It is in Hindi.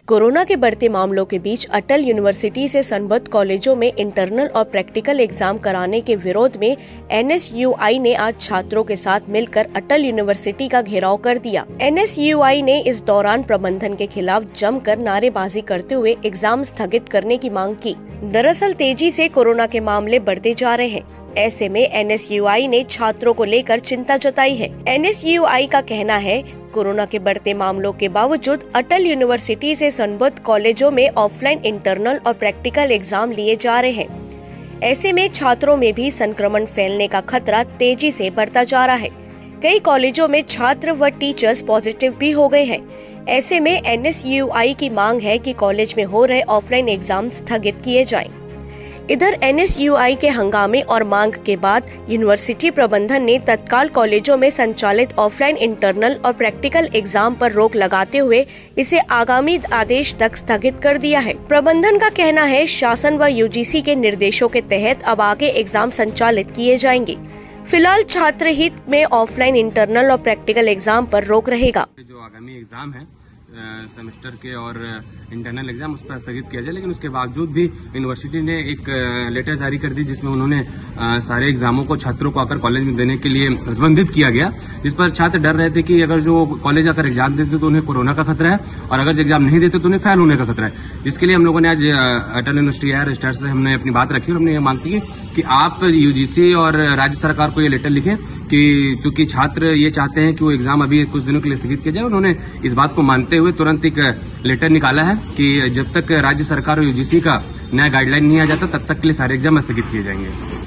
कोरोना के बढ़ते मामलों के बीच अटल यूनिवर्सिटी से संबद्ध कॉलेजों में इंटरनल और प्रैक्टिकल एग्जाम कराने के विरोध में NSUI ने आज छात्रों के साथ मिलकर अटल यूनिवर्सिटी का घेराव कर दिया। NSUI ने इस दौरान प्रबंधन के खिलाफ जमकर नारेबाजी करते हुए एग्जाम स्थगित करने की मांग की। दरअसल तेजी से कोरोना के मामले बढ़ते जा रहे हैं। ऐसे में NSUI ने छात्रों को लेकर चिंता जताई है। NSUI का कहना है, कोरोना के बढ़ते मामलों के बावजूद अटल यूनिवर्सिटी से संबद्ध कॉलेजों में ऑफलाइन इंटरनल और प्रैक्टिकल एग्जाम लिए जा रहे हैं। ऐसे में छात्रों में भी संक्रमण फैलने का खतरा तेजी से बढ़ता जा रहा है। कई कॉलेजों में छात्र व टीचर्स पॉजिटिव भी हो गए हैं। ऐसे में NSUI की मांग है कि कॉलेज में हो रहे ऑफलाइन एग्जाम स्थगित किए जाएं। इधर NSUI के हंगामे और मांग के बाद यूनिवर्सिटी प्रबंधन ने तत्काल कॉलेजों में संचालित ऑफलाइन इंटरनल और प्रैक्टिकल एग्जाम पर रोक लगाते हुए इसे आगामी आदेश तक स्थगित कर दिया है। प्रबंधन का कहना है, शासन व UGC के निर्देशों के तहत अब आगे एग्जाम संचालित किए जाएंगे। फिलहाल छात्र हित में ऑफलाइन इंटरनल और प्रैक्टिकल एग्जाम पर रोक रहेगा। जो आगामी एग्जाम है सेमेस्टर के और इंटरनल एग्जाम, उस पर स्थगित किया जाए, लेकिन उसके बावजूद भी यूनिवर्सिटी ने एक लेटर जारी कर दी जिसमें उन्होंने सारे एग्जामों को छात्रों को आकर कॉलेज में देने के लिए प्रतिबंधित किया गया, जिस पर छात्र डर रहे थे कि अगर जो कॉलेज आकर एग्जाम देते तो उन्हें कोरोना का खतरा है और अगर एग्जाम नहीं देते तो उन्हें फेल होने का खतरा है। जिसके लिए हम लोगों ने आज अटल यूनिवर्सिटी रजिस्ट्रार से हमने अपनी बात रखी और हमने ये मांग की कि आप UGC और राज्य सरकार को ये लेटर लिखें कि चूंकि छात्र ये चाहते हैं कि वो एग्जाम अभी कुछ दिनों के लिए स्थगित किया जाए। उन्होंने इस बात को मानते हुए तुरंत एक लेटर निकाला है कि जब तक राज्य सरकार और UGC का नया गाइडलाइन नहीं आ जाता तब तक के लिए सारे एग्जाम स्थगित किए जाएंगे।